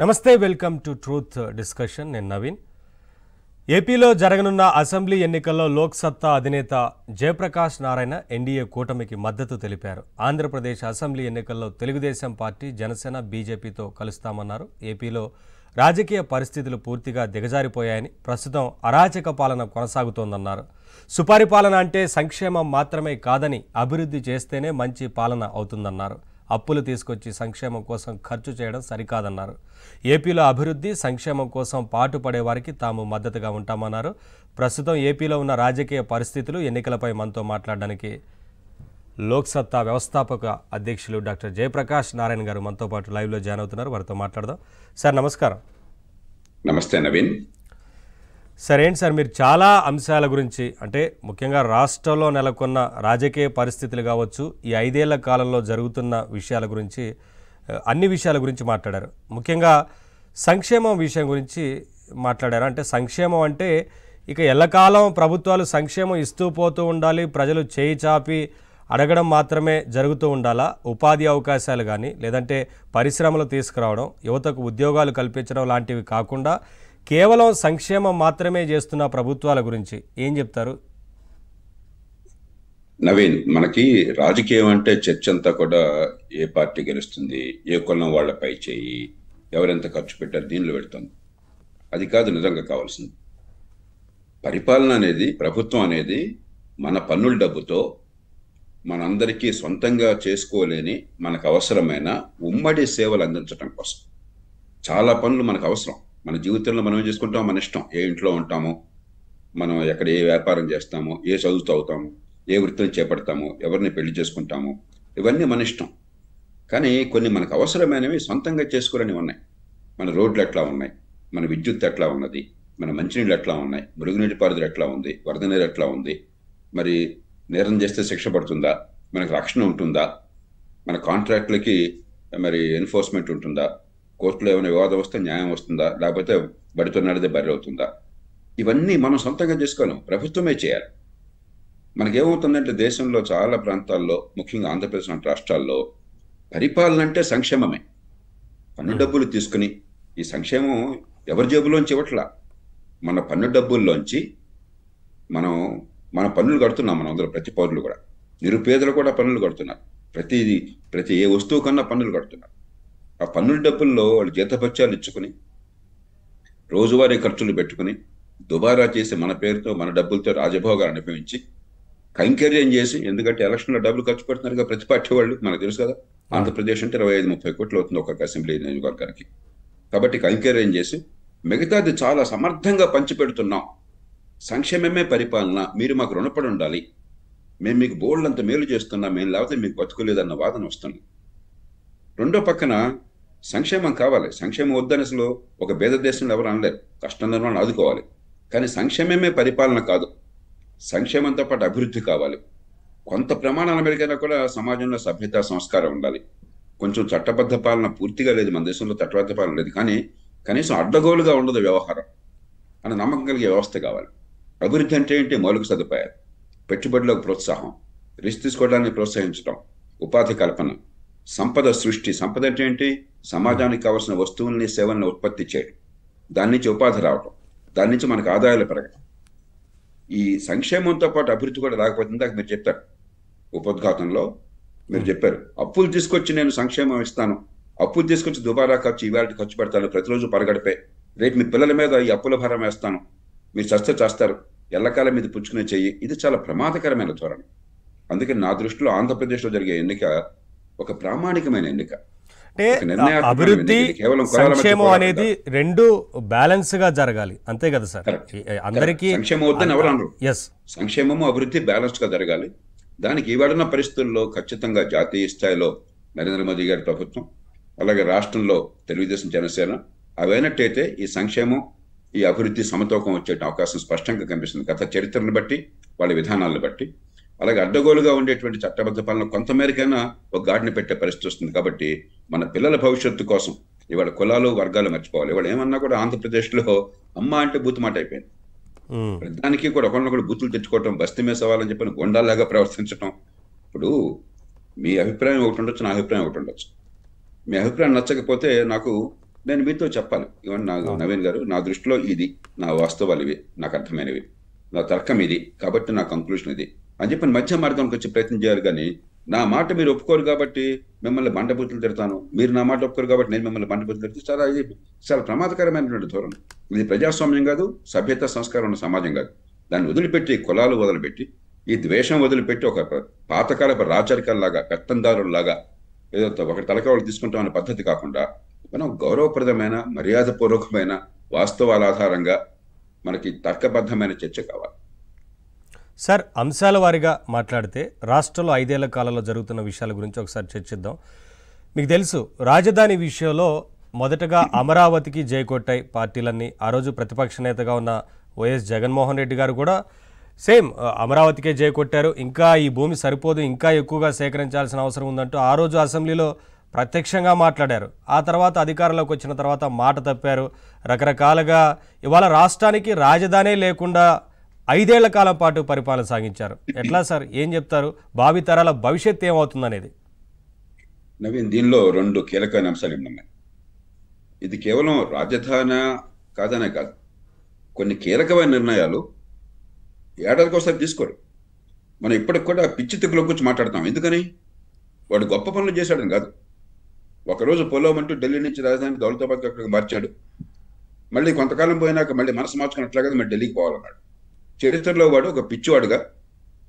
నమస్తే, welcome to truth discussion. నేను నవీన్. ఏపీలో జరగనున్న అసెంబ్లీ ఎన్నికల్లో లోక్ సత్తా అధినేత జయప్రకాష్ నారాయణ ఎన్డీఏ కూటమికి మద్దతు తెలిపారు. ఆంధ్రప్రదేశ్ అసెంబ్లీ ఎన్నికల్లో తెలుగుదేశం పార్టీ, జనసేన, బీజేపీతో కలుస్తామన్నారు. ఏపీలో రాజకీయ పరిస్థితులు పూర్తిగా దిగజారిపోయాయని, ప్రస్తుతం అరాచక పాలన కొనసాగుతోందన్నారు. సుపరిపాలన అంటే సంక్షేమం మాత్రమే కాదని, అభివృద్ధి చేస్తేనే మంచి పాలన అవుతుందన్నారు. అప్పులు తీసుకొచ్చి సంక్షేమం కోసం ఖర్చు చేయడం సరికాదన్నారు. ఏపీలో అభివృద్ధి, సంక్షేమం కోసం పాటుపడే వారికి తాము మద్దతుగా ఉంటామన్నారు. ప్రస్తుతం ఏపీలో ఉన్న రాజకీయ పరిస్థితులు, ఎన్నికలపై మనతో మాట్లాడడానికి లోక్ సత్తా వ్యవస్థాపక అధ్యక్షులు డాక్టర్ జయప్రకాష్ నారాయణ గారు మనతో పాటు లైవ్లో జాయిన్ అవుతున్నారు. వారితో మాట్లాడదాం. సార్ నమస్కారం. నమస్తే నవీన్. సార్, ఏంటి సార్, మీరు చాలా అంశాల గురించి, అంటే ముఖ్యంగా రాష్ట్రంలో నెలకొన్న రాజకీయ పరిస్థితులు కావచ్చు, ఈ 5 ఏళ్ల కాలంలో జరుగుతున్న విషయాల గురించి, అన్ని విషయాల గురించి మాట్లాడారు. ముఖ్యంగా సంక్షేమం విషయం గురించి మాట్లాడారు. అంటే సంక్షేమం అంటే ఇక ఎల్లకాలం ప్రభుత్వాలు సంక్షేమం ఇస్తూ పోతూ ఉండాలి, ప్రజలు చేయి చాపి అడగడం మాత్రమే జరుగుతూ ఉండాలా? ఉపాధి అవకాశాలు కానీ, లేదంటే పరిశ్రమలు తీసుకురావడం, యువతకు ఉద్యోగాలు కల్పించడం లాంటివి కాకుండా కేవలం సంక్షేమం మాత్రమే చేస్తున్న ప్రభుత్వాల గురించి ఏం చెప్తారు? నవీన్, మనకి రాజకీయం అంటే చర్చ అంతా కూడా ఏ పార్టీ గెలుస్తుంది, ఏ కులం వాళ్ళపై చేయి, ఎవరెంత ఖర్చు పెట్టారు, దీనిలో పెడుతుంది. అది కాదు నిజంగా కావాల్సింది. పరిపాలన అనేది, ప్రభుత్వం అనేది మన పన్నుల డబ్బుతో మనందరికీ సొంతంగా చేసుకోలేని, మనకు అవసరమైన ఉమ్మడి సేవలు అందించడం కోసం. చాలా పనులు మనకు అవసరం. మన జీవితంలో మనం ఏం చేసుకుంటామో మన ఇష్టం. ఏ ఇంట్లో ఉంటామో, మనం ఎక్కడ ఏ వ్యాపారం చేస్తామో, ఏ చదువుతూ అవుతాము, ఏ వృత్తిని చేపడతామో, ఎవరిని పెళ్లి చేసుకుంటామో, ఇవన్నీ మన ఇష్టం. కానీ కొన్ని మనకు అవసరమైనవి సొంతంగా చేసుకోలేనివి ఉన్నాయి. మన రోడ్లు ఎట్లా ఉన్నాయి, మన విద్యుత్ ఎట్లా ఉన్నది, మన మంచినీళ్ళు ఎట్లా ఉన్నాయి, మురుగునీటి పారుదల ఎట్లా ఉంది, వరద నీరు ఎట్లా ఉంది, మరి నేరం చేస్తే శిక్ష పడుతుందా, మనకు రక్షణ ఉంటుందా, మన కాంట్రాక్టులకి మరి ఎన్ఫోర్స్మెంట్ ఉంటుందా, కోర్టులో ఏమైనా వివాదం వస్తే న్యాయం వస్తుందా, లేకపోతే బడితో నడిదే బర్రె అవుతుందా, ఇవన్నీ మనం సొంతంగా చేసుకోలేం, ప్రభుత్వమే చేయాలి. మనకేమవుతుందంటే దేశంలో చాలా ప్రాంతాల్లో, ముఖ్యంగా ఆంధ్రప్రదేశ్ లాంటి రాష్ట్రాల్లో పరిపాలన అంటే సంక్షేమమే. పన్ను డబ్బులు తీసుకుని, ఈ సంక్షేమం ఎవరి జేబులోంచి ఇవ్వట్లా, మన పన్ను డబ్బుల్లోంచి మన పన్నులు కడుతున్నాం. మనం అందరూ, ప్రతి పౌరులు కూడా, నిరుపేదలు కూడా పన్నులు కడుతున్నారు. ప్రతి ఏ వస్తువు కన్నా పన్నులు కడుతున్నారు. ఆ పన్నుల డబ్బుల్లో వాళ్ళు జీతభత్యాలు ఇచ్చుకుని, రోజువారీ ఖర్చులు పెట్టుకుని, దుబారా చేసి మన పేరుతో, మన డబ్బులతో రాజభోగాలు అనుభవించి, కైంకర్యం చేసి, ఎందుకంటే ఎలక్షన్లో డబ్బులు ఖర్చు పెడుతున్నారుగా ప్రతి పార్టీ వాళ్ళు, మనకు తెలుసు కదా. ఆంధ్రప్రదేశ్ అంటే 25-30 కోట్లు అవుతుంది ఒక్కొక్క అసెంబ్లీ నియోజకవర్గానికి. కాబట్టి కైంకర్యం చేసి మిగతాది చాలా సమర్థంగా పంచిపెడుతున్నాం. సంక్షేమమే పరిపాలన, మీరు మాకు రుణపడి ఉండాలి, మేము మీకు బోల్డ్ అంత మేలు చేస్తున్నాం, మేము లేకపోతే మీకు బతుకులేదన్న వాదన వస్తుంది. రెండో పక్కన సంక్షేమం కావాలి. సంక్షేమం వద్దని అసలు ఒక పేద దేశంలో ఎవరు అనలేరు. కష్టంలో వాళ్ళని ఆదుకోవాలి. కానీ సంక్షేమమే పరిపాలన కాదు. సంక్షేమంతో పాటు అభివృద్ధి కావాలి. కొంత ప్రమాణాల మేరకైనా కూడా సమాజంలో సభ్యత, సంస్కారం ఉండాలి. కొంచెం చట్టబద్ధ పాలన పూర్తిగా లేదు మన దేశంలో, చట్టబద్ధ పాలన లేదు, కానీ కనీసం అడ్డగోలుగా ఉండదు వ్యవహారం అని నమ్మకం కలిగే వ్యవస్థ కావాలి. అభివృద్ధి అంటే ఏంటి? మౌలిక సదుపాయాలు, పెట్టుబడులకు ప్రోత్సాహం, రిస్క్ తీసుకోవడానికి ప్రోత్సహించడం, ఉపాధి కల్పన, సంపద సృష్టి. సంపద అంటే ఏంటి? సమాజానికి కావాల్సిన వస్తువుల్ని, సేవల్ని ఉత్పత్తి చేయడం, దాని నుంచి ఉపాధి రావడం, దాని నుంచి మనకు ఆదాయాలు పెరగడం. ఈ సంక్షేమంతో పాటు అభివృద్ధి కూడా రాకపోతే, ఇందాక మీరు చెప్పారు ఉపోద్ఘాతంలో, మీరు చెప్పారు అప్పులు తీసుకొచ్చి నేను సంక్షేమం ఇస్తాను, అప్పులు తీసుకొచ్చి దుబారా ఖర్చు ఇవాళ ఖర్చు పెడతాను, ప్రతిరోజు పరగడిపే, రేపు మీ పిల్లల మీద ఈ అప్పుల భారం వేస్తాను, మీరు చస్తే చేస్తారు, ఎల్లకాలం మీద పుచ్చుకునే చెయ్యి. ఇది చాలా ప్రమాదకరమైన ధోరణి. అందుకని నా దృష్టిలో ఆంధ్రప్రదేశ్లో జరిగే ఎన్నిక ఒక ప్రామాణికమైన ఎన్నిక. అభివృద్ధి, సంక్షేమం అనేది రెండు బ్యాలెన్స్ గా జరగాలి, అంతే కదా సార్? అందరికీ సంక్షేమం వద్దని ఎవరు అనరు. సంక్షేమము అభివృద్ధి బ్యాలెన్స్ గా జరగాలి. దానికి ఈవాడున్న పరిస్థితుల్లో ఖచ్చితంగా జాతీయ స్థాయిలో నరేంద్ర మోదీ గారి ప్రభుత్వం, అలాగే రాష్ట్రంలో తెలుగుదేశం, జనసేన అవైనట్టయితే ఈ సంక్షేమం, ఈ అభివృద్ధి సమతూకం వచ్చే అవకాశం స్పష్టంగా కనిపిస్తుంది. గత చరిత్రను బట్టి, వాళ్ళ విధానాలను బట్టి. అలాగే అడ్డగోలుగా ఉండేటువంటి చట్టబద్ధ పాలన కొంతమేరకైనా ఒక గాడిని పెట్టే పరిస్థితి వస్తుంది. కాబట్టి మన పిల్లల భవిష్యత్తు కోసం ఇవాళ కులాలు, వర్గాలు మర్చిపోవాలి. ఇవాళ ఏమన్నా కూడా ఆంధ్రప్రదేశ్లో అమ్మ అంటే బూతు మాట అయిపోయింది. దానికి కూడా ఒకరినొకరు బూతులు తెచ్చుకోవటం, బస్తీ మీద సవాలని చెప్పిన గొండాల్లాగా ప్రవర్తించడం. ఇప్పుడు మీ అభిప్రాయం ఒకటి ఉండొచ్చు, నా అభిప్రాయం ఒకటి ఉండొచ్చు. మీ అభిప్రాయం నచ్చకపోతే నాకు నేను మీతో చెప్పాలి. ఇవన్నీ నవీన్ గారు, నా దృష్టిలో ఇది, నా వాస్తవాలు ఇవి, నాకు అర్థమైనవి, నా తర్కం ఇది, కాబట్టి నా కంక్లూషన్ ఇది అని చెప్పి మధ్య మార్గంకి వచ్చి ప్రయత్నం చేయాలి. కానీ నా మాట మీరు ఒప్పుకోరు కాబట్టి మిమ్మల్ని బండబూతులు తిడతాను, మీరు నా మాట ఒప్పుకోరు కాబట్టి నేను మిమ్మల్ని బండబూతులు తిడితే చాలా ప్రమాదకరమైనటువంటి ధోరణి. ఇది ప్రజాస్వామ్యం కాదు, సభ్యత సంస్కారం ఉన్న సమాజం కాదు. దాన్ని వదిలిపెట్టి, కులాలు వదిలిపెట్టి, ఈ ద్వేషం వదిలిపెట్టి, ఒక పాతకాలపు రాచరికల్లాగా, పెత్తందారుల్లాగా ఏదో ఒకటి తలకావలు తీసుకుంటాం అనే పద్ధతి కాకుండా మనం గౌరవప్రదమైన, మర్యాదపూర్వకమైన, వాస్తవాల ఆధారంగా మనకి తర్కబద్ధమైన చర్చ కావాలి. సార్, అంశాల వారీగా మాట్లాడితే రాష్ట్రంలో 5 ఏళ్ల కాలంలో జరుగుతున్న విషయాల గురించి ఒకసారి చర్చిద్దాం. మీకు తెలుసు, రాజధాని విషయంలో మొదటగా అమరావతికి జైకొట్టాయి పార్టీలన్నీ. ఆ రోజు ప్రతిపక్ష నేతగా ఉన్న వైఎస్ జగన్మోహన్ రెడ్డి గారు కూడా సేమ్ అమరావతికే జైకొట్టారు. ఇంకా ఈ భూమి సరిపోదు, ఇంకా ఎక్కువగా సేకరించాల్సిన అవసరం ఉందంటూ ఆ రోజు అసెంబ్లీలో ప్రత్యక్షంగా మాట్లాడారు. ఆ తర్వాత అధికారంలోకి వచ్చిన తర్వాత మాట తప్పారు. రకరకాలుగా ఇవాళ రాష్ట్రానికి రాజధానే లేకుండా 5 ఏళ్ల కాలం పాటు పరిపాలన సాగించారు. ఎట్లా సార్, ఏం చెప్తారు? భావితరాల భవిష్యత్తు ఏమవుతుందనేది. నవీన్, దీనిలో 2 కీలకమైన అంశాలు ఉన్నాయి. ఇది కేవలం రాజధాని కాదనే కాదు, కొన్ని కీలకమైన నిర్ణయాలు ఏడాదికి ఒకసారి తీసుకోరు. మనం ఇప్పటికి కూడా పిచ్చి తిక్కుల గురించి మాట్లాడతాం. ఎందుకని? వాడు గొప్ప పనులు చేశాడని కాదు. ఒకరోజు పొలమంటూ ఢిల్లీ నుంచి రాజధాని దౌలతాబాద్కి అక్కడికి మార్చాడు. మళ్ళీ కొంతకాలం పోయినాక మళ్ళీ మనసు మార్చుకున్నట్లుగా మళ్ళీ ఢిల్లీకి పోవాలన్నాడు. చరిత్రలో వాడు ఒక పిచ్చివాడుగా,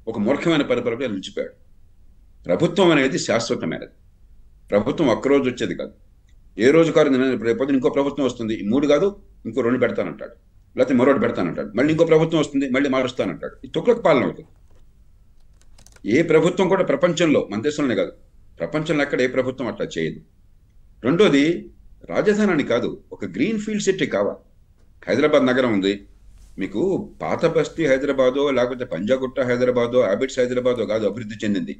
ఒక మూర్ఖమైన పరిపాలనగా నిలిచిపోయాడు. ప్రభుత్వం అనేది శాశ్వతమైనది. ప్రభుత్వం ఒక్కరోజు వచ్చేది కాదు. ఏ రోజు కాదు, రేపొద్దున ఇంకో ప్రభుత్వం వస్తుంది, 3 కాదు ఇంకో 2 పెడతానంటాడు, లేకపోతే మరొకటి పెడతానంటాడు, మళ్ళీ ఇంకో ప్రభుత్వం వస్తుంది, మళ్ళీ మారుస్తానంటాడు. ఈ తొక్కులకు పాలన అవుతుంది. ఏ ప్రభుత్వం కూడా ప్రపంచంలో, మన దేశంలోనే కాదు, ప్రపంచంలో ఎక్కడ ఏ ప్రభుత్వం అట్లా చేయదు. రెండోది, రాజధాని కాదు, ఒక గ్రీన్ ఫీల్డ్ సిటీ కావాలి. హైదరాబాద్ నగరం ఉంది, మీకు పాత బస్తీ హైదరాబాదో, లేకపోతే పంజాగుట్ట హైదరాబాదో, హ్యాబిట్స్ హైదరాబాదో కాదు అభివృద్ధి చెందింది.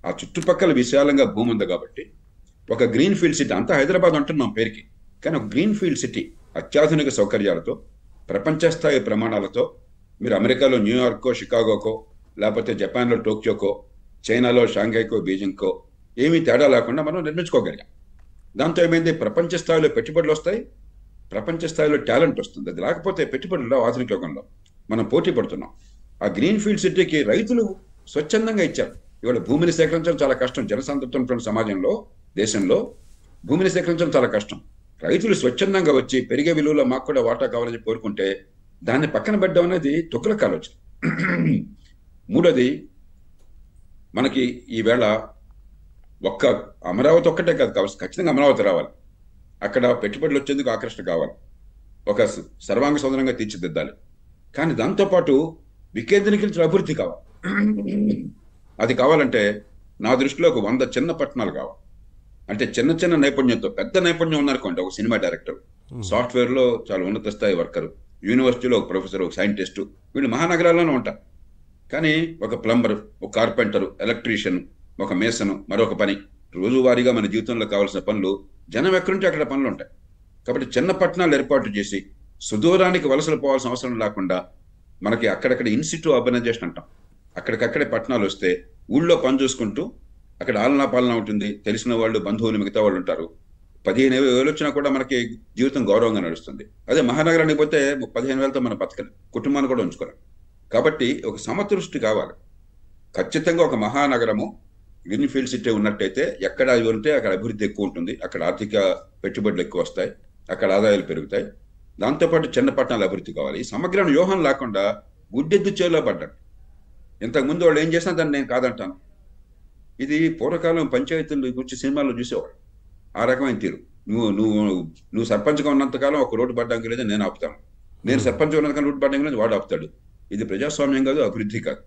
ఆ చుట్టుపక్కల విశాలంగా భూమి ఉంది కాబట్టి ఒక గ్రీన్ ఫీల్డ్ సిటీ. అంతా హైదరాబాద్ అంటున్నాం పేరుకి, కానీ ఒక గ్రీన్ ఫీల్డ్ సిటీ అత్యాధునిక సౌకర్యాలతో, ప్రపంచ స్థాయి ప్రమాణాలతో, మీరు అమెరికాలో న్యూయార్కో, షికాగోకో, లేకపోతే జపాన్లో టోక్యోకో, చైనాలో షాంఘైకో, బీజింగ్కో ఏమీ తేడా లేకుండా మనం నిర్మించుకోగలిగాం. దాంతో ఏమైంది? ప్రపంచ స్థాయిలో పెట్టుబడులు వస్తాయి, ప్రపంచ స్థాయిలో టాలెంట్ వస్తుంది. అది లేకపోతే పెట్టుబడుల్లో ఆధునిక యుగంలో మనం పోటీ పడుతున్నాం. ఆ గ్రీన్ ఫీల్డ్ సిటీకి రైతులు స్వచ్ఛందంగా ఇచ్చారు. ఇవాళ భూమిని సేకరించడం చాలా కష్టం. జనసాంద్రత సమాజంలో, దేశంలో భూమిని సేకరించడం చాలా కష్టం. రైతులు స్వచ్ఛందంగా వచ్చి పెరిగే విలువలో మాకు కూడా వాటా కావాలని కోరుకుంటే దాన్ని పక్కన పెట్టడం అనేది తొక్కులకు ఆలోచన. మూడోది, మనకి ఈవేళ ఒక్క అమరావతి ఒక్కటే కాదు కావాలి, ఖచ్చితంగా అమరావతి రావాలి. అక్కడ పెట్టుబడులు వచ్చేందుకు ఆకర్షణ కావాలి, ఒక సర్వాంగ సౌందర్యంగా తీర్చిదిద్దాలి. కానీ దాంతోపాటు వికేంద్రీకరించిన అభివృద్ధి కావాలి. అది కావాలంటే నా దృష్టిలో ఒక 100 చిన్న పట్టణాలు కావాలి. అంటే చిన్న చిన్న నైపుణ్యంతో, పెద్ద నైపుణ్యం ఉందనుకోండి, ఒక సినిమా డైరెక్టర్, సాఫ్ట్వేర్లో చాలా ఉన్నత స్థాయి వర్కరు, యూనివర్సిటీలో ఒక ప్రొఫెసర్, ఒక సైంటిస్టు, వీళ్ళు మహానగరాల్లోనే ఉంటారు. కానీ ఒక ప్లంబరు, ఒక కార్పెంటరు, ఎలక్ట్రీషియన్, ఒక మేసను, మరొక పని, రోజువారీగా మన జీవితంలో కావాల్సిన పనులు జనం ఎక్కడుంటే అక్కడ పనులు ఉంటాయి. కాబట్టి చిన్న పట్టణాలు ఏర్పాటు చేసి సుదూరానికి వలసలు పోవాల్సిన అవసరం లేకుండా మనకి అక్కడక్కడ ఇన్సిట్యూ అర్బనైజేషన్ అంటాం, అక్కడికక్కడే పట్టణాలు వస్తే ఊళ్ళో పని చూసుకుంటూ అక్కడ ఆలనా పాలన ఉంటుంది, తెలిసిన వాళ్ళు, బంధువులు, మిగతా వాళ్ళు ఉంటారు. 15,000 వచ్చినా కూడా మనకి జీవితం గౌరవంగా నడుస్తుంది. అదే మహానగరానికి పోతే 15,000తో మనం బతకలేం, కుటుంబాన్ని కూడా ఉంచుకోలేం. కాబట్టి ఒక సమదృష్టి కావాలి. ఖచ్చితంగా ఒక మహానగరము, గ్రీన్ ఫీల్డ్ సిటీ ఉన్నట్టయితే ఎక్కడ అవి ఉంటే అక్కడ అభివృద్ధి ఎక్కువ ఉంటుంది, అక్కడ ఆర్థిక పెట్టుబడులు ఎక్కువ వస్తాయి, అక్కడ ఆదాయాలు పెరుగుతాయి. దాంతోపాటు చిన్న పట్టణాలు అభివృద్ధి కావాలి. ఈ సమగ్ర వ్యూహం లేకుండా గుడ్డెద్దు చేలో పడ్డాడు. ఇంతకుముందు వాళ్ళు ఏం చేసినా దాన్ని నేను కాదంటాను. ఇది పూర్వకాలం పంచాయతీల గురించి సినిమాల్లో చూసేవాడు. ఆ రకమైన తీరు. నువ్వు సర్పంచ్గా ఉన్నంతకాలం ఒక రోడ్డు పడ్డానికి లేదా నేను ఆపుతాను, నేను సర్పంచ్గా ఉన్నంతకాలం రోడ్డు పడ్డానికి లేదు వాడు ఆపుతాడు. ఇది ప్రజాస్వామ్యం కాదు, అభివృద్ధి కాదు,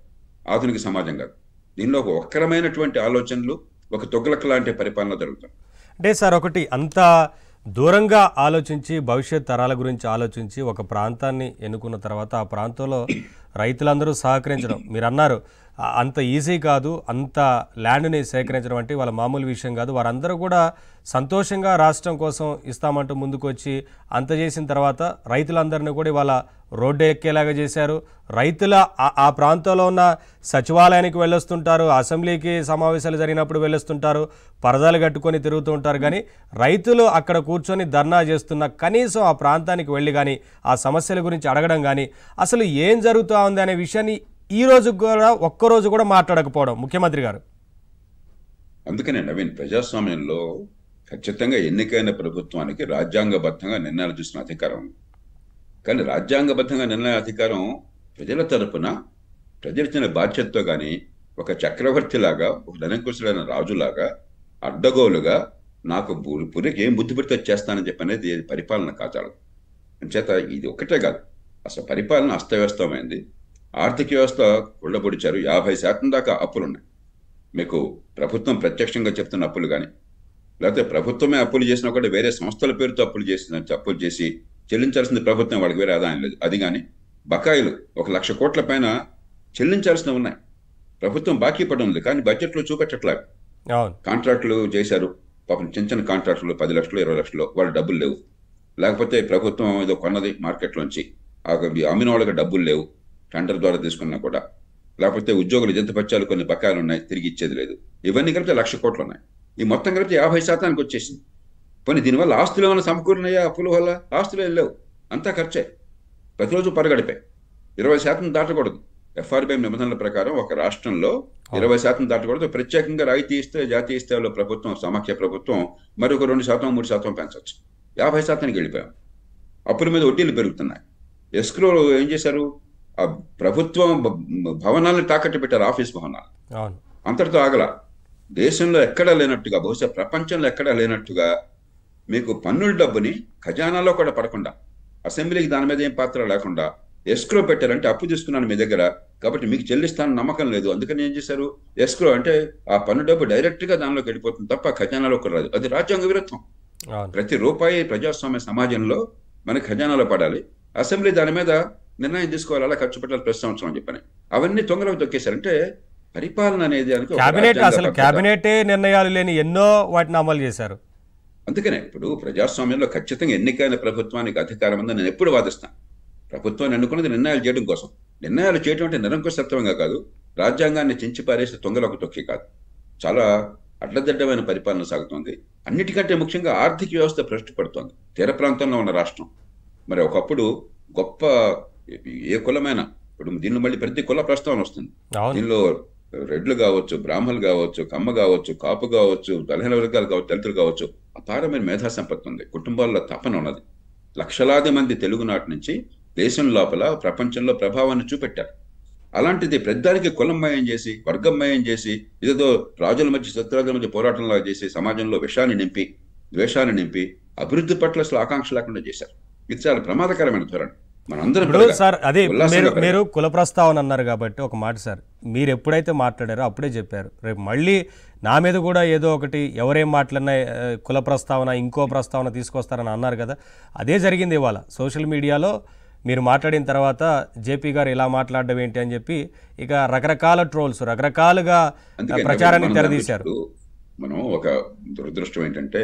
ఆధునిక సమాజం కాదు. దీనిలో ఒక వక్రమైనటువంటి ఆలోచనలు, ఒక తొగ్లక్ లాంటి పరిపాలన జరుగుతుంది. అంటే సార్, ఒకటి అంత దూరంగా ఆలోచించి, భవిష్యత్ తరాల గురించి ఆలోచించి ఒక ప్రాంతాన్ని ఎన్నుకున్న తర్వాత ఆ ప్రాంతంలో రైతులందరూ సహకరించడం, మీరు అన్నారు అంత ఈజీ కాదు, అంత ల్యాండ్ని సేకరించడం అంటే వాళ్ళ మామూలు విషయం కాదు. వారందరూ కూడా సంతోషంగా రాష్ట్రం కోసం ఇస్తామంటూ ముందుకు వచ్చి అంత చేసిన తర్వాత రైతులందరినీ కూడా ఇవాళ రోడ్డు ఎక్కేలాగా చేశారు. రైతుల ఆ ప్రాంతంలో ఉన్న సచివాలయానికి వెళ్ళొస్తుంటారు, అసెంబ్లీకి సమావేశాలు జరిగినప్పుడు వెళ్ళొస్తుంటారు, పరదాలు కట్టుకొని తిరుగుతూ ఉంటారు. కానీ రైతులు అక్కడ కూర్చొని ధర్నా చేస్తున్న కనీసం ఆ ప్రాంతానికి వెళ్ళి కానీ ఆ సమస్యల గురించి అడగడం కానీ అసలు ఏం జరుగుతూ ఉంది అనే విషయాన్ని ఈ రోజు కూడా ఒక్కరోజు కూడా మాట్లాడకపోవడం ముఖ్యమంత్రి గారు. అందుకనే నవీన్, ప్రజాస్వామ్యంలో ఖచ్చితంగా ఎన్నికైన ప్రభుత్వానికి రాజ్యాంగబద్ధంగా నిర్ణయాలు చేసిన అధికారం ఉంది. కానీ రాజ్యాంగబద్ధంగా నిర్ణయ అధికారం ప్రజల తరపున ప్రజలిచ్చిన బాధ్యతతో కానీ ఒక చక్రవర్తిలాగా, ఒక నిరంకుశులైన రాజులాగా, అడ్డగోలుగా నాకు పురికి ఏం బుద్ధి పెడితే చేస్తానని చెప్పనేది పరిపాలన కాచాలదు. అంచేత ఇది ఒకటే కాదు, అసలు పరిపాలన అస్తవ్యస్తమైంది. ఆర్థిక వ్యవస్థ కుళ్ళబొడిచారు. 50% దాకా అప్పులున్నాయి. మీకు ప్రభుత్వం ప్రత్యక్షంగా చెప్తున్న అప్పులు కానీ, లేకపోతే ప్రభుత్వమే అప్పులు చేసినా కూడా వేరే సంస్థల పేరుతో అప్పులు చేసి చెల్లించాల్సింది ప్రభుత్వం, వాళ్ళకి వేరే ఆదాయం లేదు. అది కానీ బకాయిలు 1,00,000 కోట్ల పైన చెల్లించాల్సినవి ఉన్నాయి. ప్రభుత్వం బాకీ పడి ఉంది, కానీ బడ్జెట్లో చూపెట్టట్లేదు. కాంట్రాక్టులు చేశారు పాపం, చిన్న కాంట్రాక్టులు 10 లక్షలు 20 లక్షలు, వాళ్ళు డబ్బులు లేవు. లేకపోతే ప్రభుత్వం ఏదో కొన్నది మార్కెట్లోంచి, అమ్మిన వాళ్ళకి డబ్బులు లేవు టెండర్ ద్వారా తీసుకున్నా కూడా. లేకపోతే ఉద్యోగులు జంతుపత్యాలు కొన్ని బకాయిలు ఉన్నాయి, తిరిగి ఇచ్చేది లేదు. ఇవన్నీ కలిపితే 1,00,000 కోట్లు ఉన్నాయి. ఈ మొత్తం కలిపితే 50% వచ్చేసింది. పోనీ దీనివల్ల ఆస్తులు ఏమైనా సమకూరినాయా? అప్పుల వల్ల ఆస్తులు లేవు, అంతా ఖర్చే. ప్రతిరోజు పరగడిపే. 20% దాటకూడదు. FRBI నిబంధనల ప్రకారం ఒక రాష్ట్రంలో 20% దాటకూడదు. ప్రత్యేకంగా రాయితీ ఇస్తే జాతీయ స్థాయిలో ప్రభుత్వం, సమాఖ్య ప్రభుత్వం మరొక 2%, 3% పెంచవచ్చు. 50%కి వెళ్ళిపోయాం. అప్పుల మీద వడ్డీలు పెరుగుతున్నాయి. ఎస్క్రో ఏం చేశారు? ఆ ప్రభుత్వం భవనాలను తాకట్టు పెట్టారు, ఆఫీస్ భవనాలు. అంతటితో ఆగల. దేశంలో ఎక్కడా లేనట్టుగా, బహుశా ప్రపంచంలో ఎక్కడా లేనట్టుగా మీకు పన్నుల డబ్బుని ఖజానాలో కూడా పడకుండా, అసెంబ్లీకి దాని మీద ఏం పాత్ర లేకుండా ఎస్క్రో పెట్టారంటే అప్పు తీసుకున్నాను మీ దగ్గర కాబట్టి మీకు చెల్లిస్తాను నమ్మకం లేదు, అందుకని ఏం చేశారు? ఎస్క్రో అంటే ఆ పన్ను డబ్బు డైరెక్ట్ గా దానిలోకి వెళ్ళిపోతుంది తప్ప ఖజానాలోకి రాదు. అది రాజ్యాంగ విరుద్ధం. ప్రతి రూపాయి ప్రజాస్వామ్య సమాజంలో మనకి ఖజానాలో పడాలి. అసెంబ్లీ దాని మీద నిర్ణయం తీసుకోవాలి, అలా ఖర్చు పెట్టాలి ప్రతి సంవత్సరం అని చెప్పని. అవన్నీ తొంగలకు తొక్కేశారంటే పరిపాలన అనేది కేబినెటే నిర్ణయాలు లేని ఎన్నో వాటిని అమలు చేశారు. అందుకనే ఇప్పుడు ప్రజాస్వామ్యంలో ఖచ్చితంగా ఎన్నికైన ప్రభుత్వానికి అధికారం ఉందని నేను ఎప్పుడు వాదిస్తాను. ప్రభుత్వాన్ని ఎన్నుకున్నది నిర్ణయాలు చేయడం కోసం. నిర్ణయాలు చేయడం అంటే నిరంకుశత్వంగా కాదు, రాజ్యాంగాన్ని చించి పారేసి తొంగలకు తొక్కి కాదు. చాలా అడ్డదిడ్డమైన పరిపాలన సాగుతోంది. అన్నిటికంటే ముఖ్యంగా ఆర్థిక వ్యవస్థ భ్రష్టు పడుతోంది. తీర ప్రాంతంలో ఉన్న రాష్ట్రం. మరి ఒకప్పుడు గొప్ప ఏ కులమైన, ఇప్పుడు దీనిలో మళ్ళీ ప్రతి కుల ప్రస్తావన వస్తుంది. దీనిలో రెడ్లు కావచ్చు, బ్రాహ్మణులు కావచ్చు, కమ్మ కావచ్చు, కాపు కావచ్చు, బలహీన వర్గాలు కావచ్చు, దళితులు కావచ్చు, అపారమైన మేధా సంపత్తి ఉంది. కుటుంబాల్లో తపన ఉన్నది. లక్షలాది మంది తెలుగునాటి నుంచి దేశం లోపల ప్రపంచంలో ప్రభావాన్ని చూపెట్టారు. అలాంటిది పెద్దానికి కులంమయం చేసి, వర్గమయం చేసి, ఇదేదో రాజుల మధ్య శత్రురాజుల మధ్య పోరాటంలా చేసి సమాజంలో విషాన్ని నింపి, ద్వేషాన్ని నింపి, అభివృద్ధి పట్ల అసలు ఆకాంక్ష లేకుండా చేశారు. ఇది చాలా ప్రమాదకరమైన ధోరణి. సార్ అదే మీరు కుల ప్రస్తావన అన్నారు కాబట్టి ఒక మాట సార్, మీరు ఎప్పుడైతే మాట్లాడారో అప్పుడే చెప్పారు రేపు మళ్ళీ నా మీద కూడా ఏదో ఒకటి ఎవరేం మాట్లాడినా కుల ప్రస్తావన ఇంకో ప్రస్తావన తీసుకొస్తారని అన్నారు కదా. అదే జరిగింది ఇవాళ సోషల్ మీడియాలో. మీరు మాట్లాడిన తర్వాత జేపీ గారు ఇలా మాట్లాడడం ఏంటి అని చెప్పి ఇక రకరకాల ట్రోల్స్, రకరకాలుగా ప్రచారాన్ని తెరదీశారు. మనం ఒక దురదృష్టం ఏంటంటే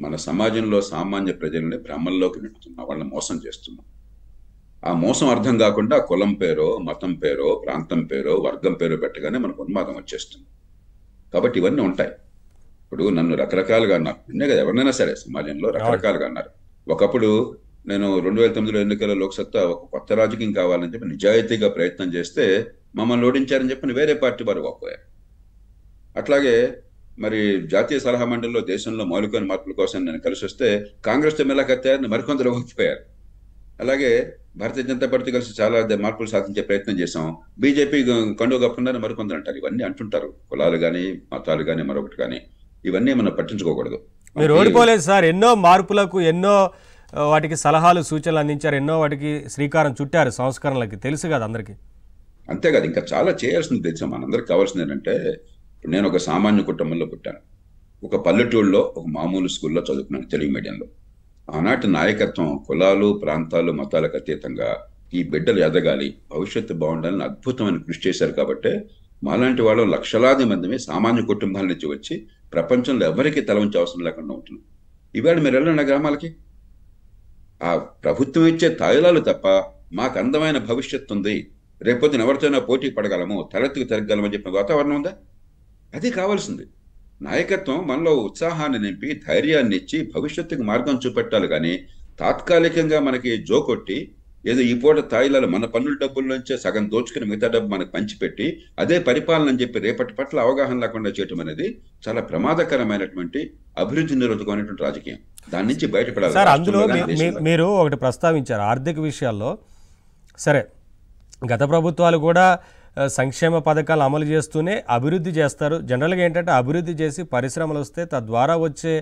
మన సమాజంలో సామాన్య ప్రజల్ని భ్రమల్లోకి నెట్టుతున్నాం, వాళ్ళని మోసం చేస్తున్నాం. ఆ మోసం అర్థం కాకుండా కులం పేరో, మతం పేరో, ప్రాంతం పేరో, వర్గం పేరో పెట్టగానే మనకు ఉన్మాదం వచ్చేస్తుంది. కాబట్టి ఇవన్నీ ఉంటాయి. ఇప్పుడు నన్ను రకరకాలుగా అన్నారు, నిన్నే కదా ఎవరినైనా సరే సమాజంలో రకరకాలుగా అన్నారు. ఒకప్పుడు నేను 2009లో ఎన్నికల లోక్సత్తా ఒక కొత్త రాజకీయం కావాలని చెప్పి నిజాయితీగా ప్రయత్నం చేస్తే మమ్మల్ని ఓడించారని చెప్పి వేరే పార్టీ వారు ఒప్పుకోయారు. అట్లాగే మరి జాతీయ సలహా మండలిలో దేశంలో మౌలిక మార్పుల కోసం నేను కలిసి వస్తే కాంగ్రెస్ ఎమ్మెల్యే కట్టారని మరికొందరు ఒప్పుకోయారు. అలాగే భారతీయ జనతా పార్టీ కలిసి చాలా మార్పులు సాధించే ప్రయత్నం చేశాం, బీజేపీ కండువ కప్పున్నారని మరికొందరు అంటారు. ఇవన్నీ అంటుంటారు, కులాలు కానీ మతాలు కానీ మరొకటి కానీ. ఇవన్నీ మనం పట్టించుకోకూడదు. మీరు ఓడిపోలేదు సార్, ఎన్నో మార్పులకు ఎన్నో వాటికి సలహాలు సూచనలు అందించారు, ఎన్నో వాటికి శ్రీకారం చుట్టారు, సంస్కరణలకి. తెలుసు కదా అందరికీ. అంతేకాదు ఇంకా చాలా చేయాల్సింది తెలుసు. మనందరికి కావాల్సింది ఏంటంటే, నేను ఒక సామాన్య కుటుంబంలో పుట్టాను. ఒక పల్లెటూరులో ఒక మామూలు స్కూల్లో చదువుకున్నాను, తెలుగు మీడియంలో. ఆనాటి నాయకత్వం కులాలు, ప్రాంతాలు, మతాలకు అతీతంగా ఈ బిడ్డలు ఎదగాలి, భవిష్యత్తు బాగుండాలని అద్భుతమైన కృషి చేశారు. కాబట్టి మాలాంటి వాళ్ళు లక్షలాది మందిని సామాన్య కుటుంబాల నుంచి వచ్చి ప్రపంచంలో ఎవరికి తల ఉంచే అవసరం లేకుండా ఉంటుంది. ఈవేళ మీరు వెళ్ళండి గ్రామాలకి, ఆ ప్రభుత్వం ఇచ్చే తాయిలాలు తప్ప మాకు అందమైన భవిష్యత్తు ఉంది, రేపొద్దున ఎవరితోనో పోటీ పడగలము, తలెత్తుకు తిరగలమని చెప్పిన వాతావరణం ఉందా? అది కావాల్సింది. నాయకత్వం మనలో ఉత్సాహాన్ని నింపి ధైర్యాన్ని ఇచ్చి భవిష్యత్తుకు మార్గం చూపెట్టాలి. కానీ తాత్కాలికంగా మనకి జోకొట్టి ఏదో ఈ పూట తాయిలాలు మన పన్నుల డబ్బుల నుంచే సగం దోచుకుని మిగతా డబ్బు మనకు పంచిపెట్టి అదే పరిపాలన అని చెప్పి రేపటి పట్ల అవగాహన లేకుండా చేయటం అనేది చాలా ప్రమాదకరమైనటువంటి అభివృద్ధి నిరోధకమైనటువంటి రాజకీయం. దాని నుంచి బయటపడాలి. సార్, అందులో మీరు ఒకటి ప్రస్తావించారు ఆర్థిక విషయాల్లో. సరే, గత ప్రభుత్వాలు కూడా సంక్షేమ పథకాలు అమలు చేస్తూనే అభివృద్ధి చేస్తారు. జనరల్గా ఏంటంటే అభివృద్ధి చేసి పరిశ్రమలు వస్తే తద్వారా వచ్చే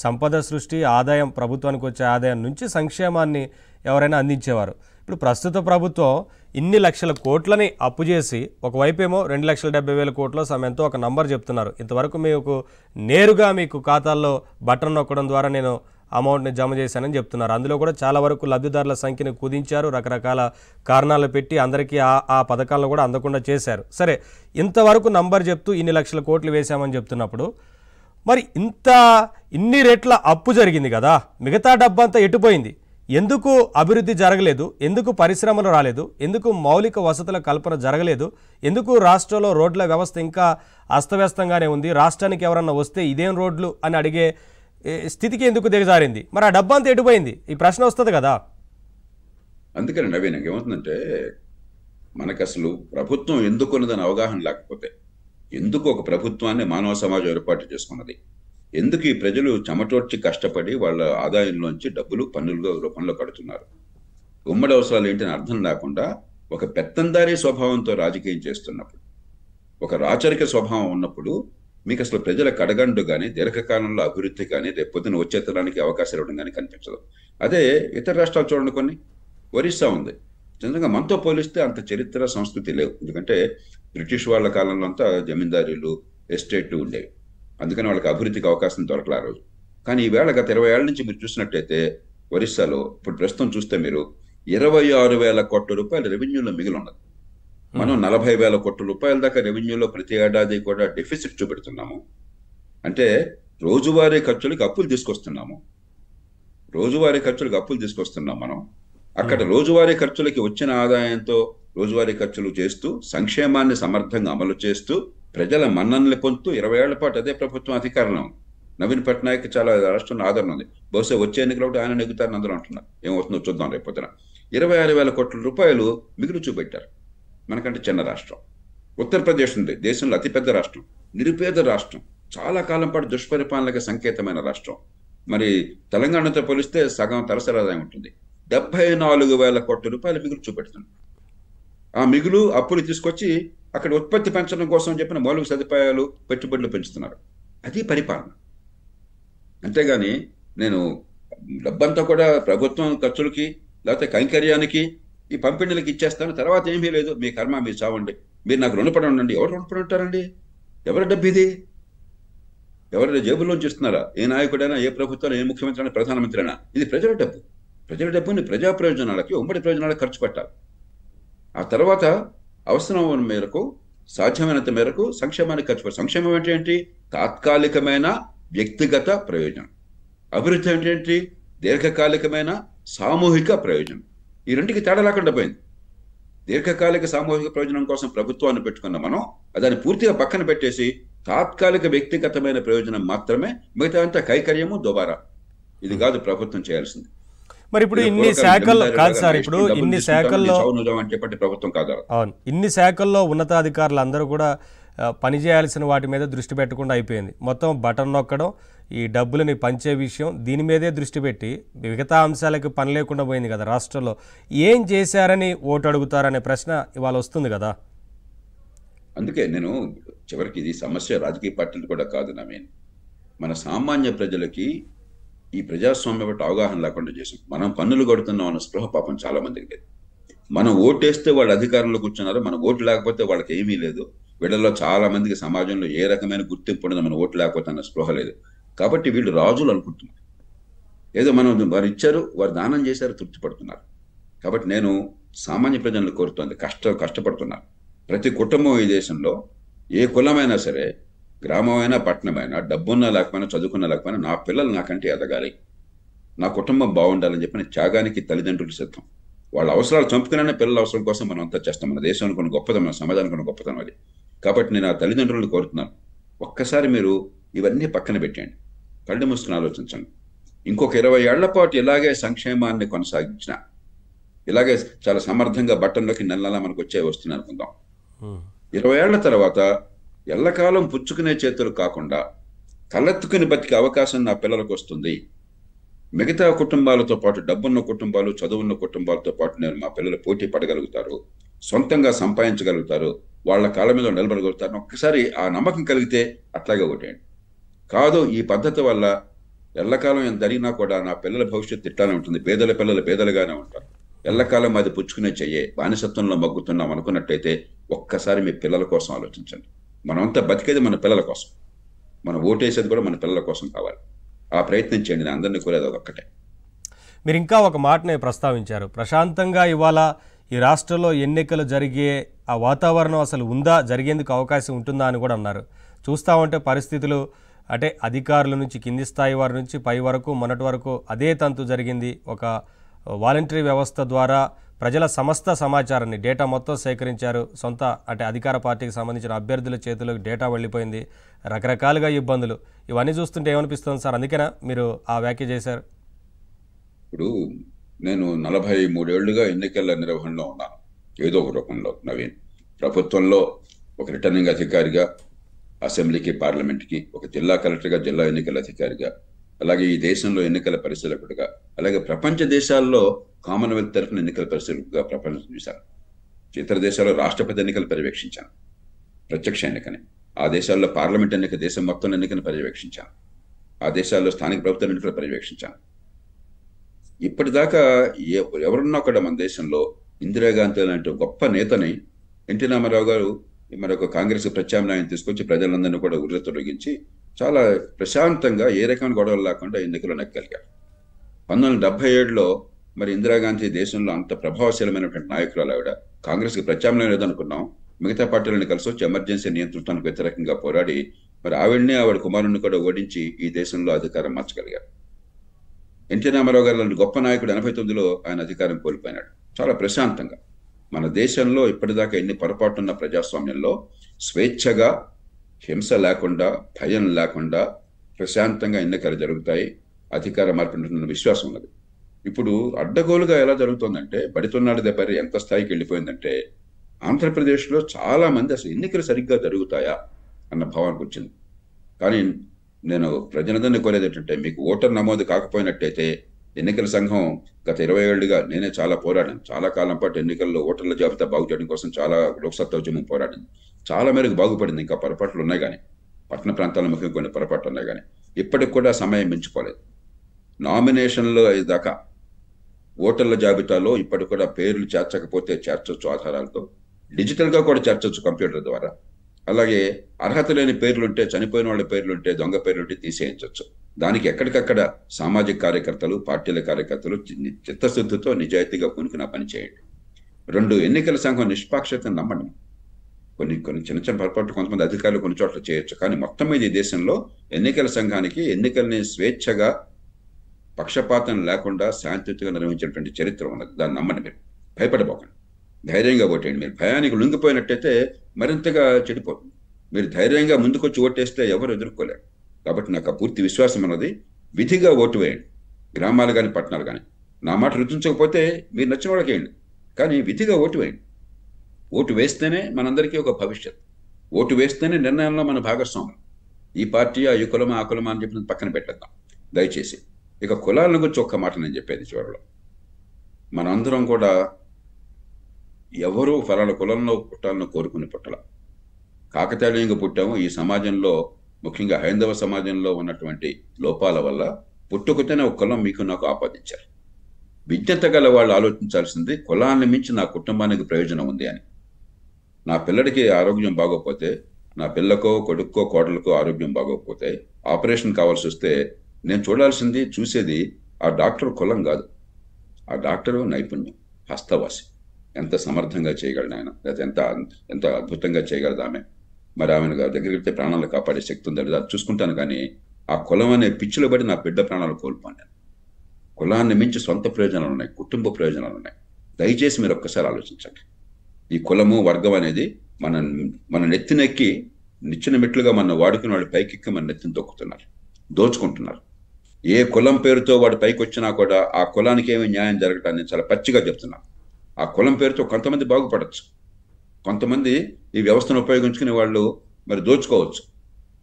సంపద సృష్టి, ఆదాయం, ప్రభుత్వానికి వచ్చే ఆదాయం నుంచి సంక్షేమాన్ని ఎవరైనా అందించేవారు. ఇప్పుడు ప్రస్తుత ప్రభుత్వం ఇన్ని లక్షల కోట్లని అప్పు చేసి ఒకవైపేమో 2,70,000 కోట్ల సమయంతో ఒక నంబర్ చెప్తున్నారు. ఇంతవరకు మీకు నేరుగా మీకు ఖాతాల్లో బటన్ నొక్కడం ద్వారా నేను అమౌంట్ని జమ చేశానని చెప్తున్నారు. అందులో కూడా చాలా వరకు లబ్ధిదారుల సంఖ్యను కుదించారు, రకరకాల కారణాలు పెట్టి అందరికీ ఆ పథకాలను కూడా అందకుండా చేశారు. సరే, ఇంతవరకు నంబర్ చెప్తూ ఇన్ని లక్షల కోట్లు వేశామని చెప్తున్నప్పుడు మరి ఇన్ని రెట్ల అప్పు జరిగింది కదా, మిగతా డబ్బంతా ఎటుపోయింది? ఎందుకు అభివృద్ధి జరగలేదు? ఎందుకు పరిశ్రమలు రాలేదు? ఎందుకు మౌలిక వసతుల కల్పన జరగలేదు? ఎందుకు రాష్ట్రంలో రోడ్ల వ్యవస్థ ఇంకా అస్తవ్యస్తంగానే ఉంది? రాష్ట్రానికి ఎవరన్నా వస్తే ఇదేం రోడ్లు అని అడిగే స్థితికి ఎందుకు దిగజారింది? మరి ఆ డబ్బంతా ఎటుపోయింది? ఈ ప్రశ్న వస్తుంది కదా. అందుకని నవీన్, ఏమవుతుందంటే మనకు అసలు ప్రభుత్వం ఎందుకున్నదని అవగాహన లేకపోతే, ఎందుకు ఒక ప్రభుత్వాన్ని మానవ సమాజం ఏర్పాటు చేసుకున్నది, ఎందుకు ఈ ప్రజలు చెమటోడ్చి కష్టపడి వాళ్ళ ఆదాయంలోంచి డబ్బులు పన్నులుగా రూపంలో కడుతున్నారు, ఉమ్మడి అవసరాలు ఏంటని అర్థం లేకుండా ఒక పెత్తందారీ స్వభావంతో రాజకీయం చేస్తున్నప్పుడు, ఒక రాచరిక స్వభావం ఉన్నప్పుడు మీకు అసలు ప్రజల కడగండు కానీ దీర్ఘకాలంలో అభివృద్ధి కానీ రేపొద్దున వచ్చే తరానికి అవకాశాలు ఇవ్వడం కానీ కనిపించదు. అదే ఇతర రాష్ట్రాలు చూడండి, కొన్ని ఒరిస్సా ఉంది, నిజంగా మనతో పోలిస్తే అంత చరిత్ర సంస్కృతి లేవు. ఎందుకంటే బ్రిటిష్ వాళ్ళ కాలంలో అంతా జమీందారీలు, ఎస్టేట్లు ఉండేవి, అందుకని వాళ్ళకి అభివృద్ధికి అవకాశం దొరకలే ఆ రోజు. కానీ ఈవేళ గత 20 ఏళ్ల నుంచి మీరు చూసినట్టయితే ఒరిస్సాలో ఇప్పుడు ప్రస్తుతం చూస్తే మీరు 26,000 కోట్ల రూపాయలు రెవెన్యూలో మిగిలి ఉన్నది. మనం 40,000 కోట్ల రూపాయల దాకా రెవెన్యూలో ప్రతి ఏడాది కూడా డెఫిసిట్ చూపెడుతున్నాము. అంటే రోజువారీ ఖర్చులకు అప్పులు తీసుకొస్తున్నాము. మనం అక్కడ రోజువారీ ఖర్చులకి వచ్చిన ఆదాయంతో రోజువారీ ఖర్చులు చేస్తూ సంక్షేమాన్ని సమర్థంగా అమలు చేస్తూ ప్రజల మన్ననలు పొందుతూ 20 ఏళ్ల పాటు అదే ప్రభుత్వం అధికారంలో. నవీన్ పట్నాయక్ చాలా రాష్ట్రంలో ఆదరణ ఉంది. బహుశా వచ్చే ఎన్నికలు ఒకటి ఆయన నెగ్గుతారని అందరూ అంటున్నారు. ఏమవుతుందో చూద్దాం రేపొద్దున. 26,000 కోట్ల రూపాయలు మిగులు చూపెట్టారు. మనకంటే చిన్న రాష్ట్రం ఉత్తరప్రదేశ్ ఉంది, దేశంలో అతిపెద్ద రాష్ట్రం, నిరుపేద రాష్ట్రం, చాలా కాలం పాటు దుష్పరిపాలనకి సంకేతమైన రాష్ట్రం. మరి తెలంగాణతో పోలిస్తే సగం తలసరి ఆదాయం ఉంటుంది. 74,000 కోట్ల రూపాయలు మిగులు చూపెడుతుంది. ఆ మిగులు అప్పులు తీసుకొచ్చి అక్కడ ఉత్పత్తి పెంచడం కోసం చెప్పిన మౌలిక సదుపాయాలు, పెట్టుబడులు పెంచుతున్నారు. అది పరిపాలన. అంతేగాని నేను డబ్బంతా కూడా ప్రభుత్వం ఖర్చులకి లేకపోతే కైంకర్యానికి ఈ పంపిణీలకు ఇచ్చేస్తాను, తర్వాత ఏమీ లేదు, మీ కర్మ మీరు చావండి, మీరు నాకు రుణపడి ఉండండి. ఎవరు రుణపడి ఉంటారండి? ఎవరి డబ్బు ఇది? ఎవరి జేబుల్లోంచి ఇస్తున్నారా? ఏ నాయకుడైనా, ఏ ప్రభుత్వం, ఏ ముఖ్యమంత్రి అయినా, ప్రధానమంత్రి అయినా ఇది ప్రజల డబ్బు. ప్రజల డబ్బుని ప్రజా ప్రయోజనాలకి, ఉమ్మడి ప్రయోజనాలకు ఖర్చు పెట్టాలి. ఆ తర్వాత అవసరం మేరకు, సాధ్యమైనంత మేరకు సంక్షేమానికి ఖర్చు పెట్టాలి. సంక్షేమం అంటే ఏంటి? తాత్కాలికమైన వ్యక్తిగత ప్రయోజనం. అభివృద్ధి అంటే ఏంటి? దీర్ఘకాలికమైన సామూహిక ప్రయోజనం. ఈ రెండుకి తేడా లేకుండా పోయింది. దీర్ఘకాలిక సామూహిక ప్రయోజనం కోసం ప్రభుత్వాన్ని పెట్టుకున్న మనం దాన్ని పూర్తిగా పక్కన పెట్టేసి తాత్కాలిక వ్యక్తిగతమైన ప్రయోజనం మాత్రమే, మిగతా అంతా కైకర్యము, దుబారా. ఇది కాదు ప్రభుత్వం చేయాల్సింది. మరి ఇప్పుడు ఇన్ని శాఖల్లో కాదు సార్, ఇప్పుడు ఇన్ని శాఖల్లో ప్రభుత్వం కాదు. అవును, ఇన్ని శాఖల్లో ఉన్నతాధికారులు అందరూ కూడా పనిచేయాల్సిన వాటి మీద దృష్టి పెట్టకుండా అయిపోయింది. మొత్తం బటన్ నొక్కడం, ఈ డబ్బులని పంచే విషయం, దీని మీదే దృష్టి పెట్టి మిగతా అంశాలకు పని లేకుండా పోయింది కదా రాష్ట్రంలో. ఏం చేశారని ఓటు అడుగుతారనే ప్రశ్న ఇవాళ వస్తుంది కదా. అందుకే నేను చివరికి ఇది సమస్య రాజకీయ పార్టీలు కూడా కాదు నవీన్, మన సామాన్య ప్రజలకి ఈ ప్రజాస్వామ్య పట్ల అవగాహన లేకుండా చేసాం. మనం పన్నులు కడుతున్నాం అన్న స్పృహ పాపం చాలా మందికి లేదు. మనం ఓటేస్తే వాళ్ళు అధికారంలో కూర్చున్నారు, మన ఓటు లేకపోతే వాళ్ళకి ఏమీ లేదు. వీళ్ళలో చాలా మందికి సమాజంలో ఏ రకమైన గుర్తింపు ఉండదు మన ఓటు లేకపోతే అన్న స్పృహ లేదు. కాబట్టి వీళ్ళు రాజులు అనుకుంటున్నారు. ఏదో మనం వారు ఇచ్చారు, వారు దానం చేశారు, తృప్తి పడుతున్నారు. కాబట్టి నేను సామాన్య ప్రజలను కోరుతోంది. కష్టపడుతున్నారు ప్రతి కుటుంబం ఈ దేశంలో. ఏ కులమైనా సరే, గ్రామమైనా పట్టణమైనా, డబ్బున్నా లేకపోయినా చదువుకున్నా లేకపోయినా నా పిల్లలు నాకంటే ఎదగాలి, నా కుటుంబం బాగుండాలని చెప్పిన త్యాగానికి తల్లిదండ్రులు సిద్ధం. వాళ్ళ అవసరాలు చంపుకునే పిల్లల అవసరం కోసం మనం అంతా చేస్తాం. మన దేశానికి ఉన్న గొప్పతనం, మన సమాజానికి ఉన్న గొప్పతనం అది. కాబట్టి నేను ఆ తల్లిదండ్రులను కోరుతున్నాను, ఒక్కసారి మీరు ఇవన్నీ పక్కన పెట్టండి, కళ్ళు మూసుకుని ఆలోచించండి. ఇంకొక 20 ఏళ్ల పాటు ఇలాగే సంక్షేమాన్ని కొనసాగించిన, ఇలాగే చాలా సమర్థంగా బట్టంలోకి నెల నెలా మనకు వచ్చే వస్తుంది అనుకుందాం. 20 ఏళ్ల తర్వాత ఎల్లకాలం పుచ్చుకునే చేతులు కాకుండా తలెత్తుకుని బతికే అవకాశం నా పిల్లలకు వస్తుంది. మిగతా కుటుంబాలతో పాటు, డబ్బున్న కుటుంబాలు, చదువున్న కుటుంబాలతో పాటు నేను మా పిల్లలు పోటీ పడగలుగుతారు, సొంతంగా సంపాదించగలుగుతారు, వాళ్ళ కాళ్ళ మీద నిలబడగలుగుతారు. ఒక్కసారి ఆ నమ్మకం కలిగితే అట్లాగే ఒకటేయండి. కాదు, ఈ పద్ధతి వల్ల ఎల్లకాలం ఎంత జరిగినా కూడా నా పిల్లల భవిష్యత్తు ఇట్లానే ఉంటుంది, పేదల పిల్లలు పేదలుగానే ఉంటారు, ఎల్లకాలం అది పుచ్చుకునే చెయ్యే, బానిసత్వంలో మగ్గుతున్నాం అనుకున్నట్టయితే ఒక్కసారి మీ పిల్లల కోసం ఆలోచించండి. మనమంతా బతికేది మన పిల్లల కోసం, మనం ఓటేసేది కూడా మన పిల్లల కోసం కావాలి. ఆ ప్రయత్నం చేయండి. నేను అందరినీ కోరేది అదొక్కటే. మీరు ఇంకా ఒక మాటనే ప్రస్తావించారు, ప్రశాంతంగా ఇవాళ ఈ రాష్ట్రంలో ఎన్నికలు జరిగే ఆ వాతావరణం అసలు ఉందా, జరిగేందుకు అవకాశం ఉంటుందా అని కూడా అన్నారు. చూస్తూ ఉంటే పరిస్థితులు అంటే అధికారుల నుంచి కింది స్థాయి వారి నుంచి పై వరకు మొన్నటి వరకు అదే తంతు జరిగింది. ఒక వాలంటరీ వ్యవస్థ ద్వారా ప్రజల సమస్త సమాచారాన్ని, డేటా మొత్తం సేకరించారు. సొంత అంటే అధికార పార్టీకి సంబంధించిన అభ్యర్థుల చేతిలోకి డేటా వెళ్ళిపోయింది. రకరకాలుగా ఇబ్బందులు. ఇవన్నీ చూస్తుంటే ఏమనిపిస్తుంది సార్? అందుకేనా మీరు ఆ వ్యాఖ్య చేశారు? ఇప్పుడు నేను 43 ఏళ్లుగా ఎన్నికల నిర్వహణలో ఉన్నాను, ఏదో ఒక రూపంలో. నవీన్, ప్రభుత్వంలో ఒక రిటర్నింగ్ అధికారిగా, అసెంబ్లీకి, పార్లమెంట్కి, ఒక జిల్లా కలెక్టర్గా, జిల్లా ఎన్నికల అధికారిగా, అలాగే ఈ దేశంలో ఎన్నికల పరిశీలకుడిగా, అలాగే ప్రపంచ దేశాల్లో కామన్వెల్త్ తరఫున ఎన్నికల పరిశీలకుడిగా ప్రపంచం చూశాను. ఇతర దేశాల్లో రాష్ట్రపతి ఎన్నికలు పర్యవేక్షించాను, ప్రత్యక్ష ఎన్నికని. ఆ దేశాల్లో పార్లమెంట్ ఎన్నిక, దేశం మొత్తం ఎన్నికను పర్యవేక్షించాను. ఆ దేశాల్లో స్థానిక ప్రభుత్వ ఎన్నికలు పర్యవేక్షించాను. ఇప్పటిదాకా ఎవరున్నా కూడా మన దేశంలో ఇందిరాగాంధీ లాంటి గొప్ప నేతని ఎన్టీ రామారావు గారు మరొక కాంగ్రెస్ ప్రత్యామ్నాయం తీసుకొచ్చి ప్రజలందరినీ కూడా ఉర్ర తొలగించి చాలా ప్రశాంతంగా, ఏ రకమైన గొడవలు లేకుండా ఎన్నికలు నెగ్గలిగారు. 1977లో మరి ఇందిరాగాంధీ దేశంలో అంత ప్రభావశీలమైనటువంటి నాయకురాలు ఆవిడ. కాంగ్రెస్కి ప్రత్యామ్నాయం లేదనుకున్నాం, మిగతా పార్టీలను కలిసి వచ్చి ఎమర్జెన్సీ నియంత్రణకు వ్యతిరేకంగా పోరాడి మరి ఆవిడ్ని, ఆవిడ కుమారుణ్ణి కూడా ఓడించి ఈ దేశంలో అధికారం మార్చగలిగారు. ఎన్టీ రామారావు గారు లాంటి గొప్ప నాయకుడు 89లో ఆయన అధికారం కోల్పోయినాడు. చాలా ప్రశాంతంగా మన దేశంలో ఇప్పటిదాకా ఎన్ని పొరపాటున్న ప్రజాస్వామ్యంలో స్వేచ్ఛగా, హింస లేకుండా, భయం లేకుండా ప్రశాంతంగా ఎన్నికలు జరుగుతాయి, అధికార మార్పు ఉంటుందన్న విశ్వాసం ఉన్నది. ఇప్పుడు అడ్డగోలుగా ఎలా జరుగుతుందంటే, బడితున్నాడు దెబ్బరి ఎంత స్థాయికి వెళ్ళిపోయిందంటే, ఆంధ్రప్రదేశ్లో చాలా మంది అసలు ఎన్నికలు సరిగ్గా జరుగుతాయా అన్న భావానికి వచ్చింది. కానీ నేను ప్రజలందరినీ కోరేది ఏంటంటే, మీకు ఓటర్ నమోదు కాకపోయినట్టయితే ఎన్నికల సంఘం గత 20 ఏళ్లుగా నేనే చాలా పోరాడాను. చాలా కాలం పాటు ఎన్నికల్లో ఓటర్ల జాబితా బాగు చేయడం కోసం చాలా లోక్సత్తా ఉద్యమం పోరాడింది. చాలా మేరకు బాగుపడింది. ఇంకా పొరపాట్లు ఉన్నాయి కానీ, పట్టణ ప్రాంతాల ముఖ్యంగా కొన్ని పొరపాట్లు ఉన్నాయి కానీ ఇప్పటికి కూడా సమయం మించిపోలేదు. నామినేషన్లో దాకా ఓటర్ల జాబితాలో ఇప్పటికి కూడా పేర్లు చేర్చకపోతే చేర్చొచ్చు ఆధారాలతో, డిజిటల్గా కూడా చేర్చొచ్చు కంప్యూటర్ ద్వారా. అలాగే అర్హత లేని పేర్లుంటే, చనిపోయిన వాళ్ళ పేర్లుంటే, దొంగ పేర్లుంటే తీసేయించవచ్చు. దానికి ఎక్కడికక్కడ సామాజిక కార్యకర్తలు, పార్టీల కార్యకర్తలు చిత్తశుద్ధితో నిజాయితీగా పూనుకున్న పని చేయండి. 2, ఎన్నికల సంఘం నిష్పాక్షతను నమ్మండి. కొన్ని చిన్న చిన్న పొరపాట్లు కొంతమంది అధికారులు కొన్ని చోట్ల చేయొచ్చు, కానీ మొత్తం మీద ఈ దేశంలో ఎన్నికల సంఘానికి ఎన్నికల్ని స్వేచ్ఛగా, పక్షపాతం లేకుండా శాంతియుతంగా నిర్వహించినటువంటి చరిత్ర ఉన్నది. దాన్ని నమ్మండి. మీరు భయపడబోకండి, ధైర్యంగా ఓటేయండి. మీరు భయానికి లొంగిపోయినట్టయితే మరింతగా చెడిపోతుంది. మీరు ధైర్యంగా ముందుకొచ్చి ఓటేస్తే ఎవరు ఎదుర్కోలేరు. కాబట్టి నాకు ఆ పూర్తి విశ్వాసం ఉన్నది. విధిగా ఓటు వేయండి, గ్రామాలు కానీ పట్టణాలు కానీ. నా మాట రుచించకపోతే మీరు నచ్చిన వాళ్ళకి వేయండి, కానీ విధిగా ఓటు వేయండి. ఓటు వేస్తేనే మనందరికీ ఒక భవిష్యత్. ఓటు వేస్తేనే నిర్ణయంలో మన భాగస్వామ్యం. ఈ పార్టీ, ఈ కులమా, ఆ కులమా అని చెప్పి పక్కన పెట్టేద్దాం దయచేసి. ఇక కులాలను గురించి ఒక్క మాట నేను చెప్పేది చివరిలో. మనందరం కూడా ఎవరూ ఫలానా కులంలో పుట్టాలను కోరుకుని పుట్టల. కాకతాళీయంగా పుట్టాము. ఈ సమాజంలో, ముఖ్యంగా హైందవ సమాజంలో ఉన్నటువంటి లోపాల వల్ల పుట్టుకతోనే ఒక కులం మీకు నాకు ఆపాదించారు. విజ్ఞత గల వాళ్ళు ఆలోచించాల్సింది, కులాన్ని మించి నా కుటుంబానికి ప్రయోజనం ఉంది అని. నా పిల్లడికి ఆరోగ్యం బాగోకపోతే, నా పిల్లకో, కొడుక్కో, కోడలకో ఆరోగ్యం బాగోకపోతే, ఆపరేషన్ కావాల్సి వస్తే నేను చూసేది ఆ డాక్టర్ కులం కాదు, ఆ డాక్టరు నైపుణ్యం, హస్తవాసి. ఎంత సమర్థంగా చేయగలడు ఆయన, లేదా ఎంత ఎంత అద్భుతంగా చేయగలదు ఆమె. మరి ఆమెను దగ్గరికి వెళ్తే ప్రాణాలు కాపాడే శక్తి ఉందా లేదా అది చూసుకుంటాను. కానీ ఆ కులం అనే పిచ్చిలో పడి నా బిడ్డ ప్రాణాలు కోల్పోయాను నేను. కులాన్ని మించి సొంత ప్రయోజనాలు ఉన్నాయి, కుటుంబ ప్రయోజనాలు ఉన్నాయి. దయచేసి మీరు ఒక్కసారి ఆలోచించండి. ఈ కులము వర్గం అనేది మన మన నెత్తినెక్కి నిచ్చిన మెట్లుగా మన వాడుకుని వాడి పైకెక్కి మన నెత్తిని తొక్కుతున్నారు, దోచుకుంటున్నారు. ఏ కులం పేరుతో వాడు పైకి వచ్చినా కూడా ఆ కులానికి ఏమి న్యాయం జరగటాన్ని చాలా పచ్చిగా చెప్తున్నాను. ఆ కులం పేరుతో కొంతమంది బాగుపడచ్చు, కొంతమంది ఈ వ్యవస్థను ఉపయోగించుకునే వాళ్ళు మరి దోచుకోవచ్చు.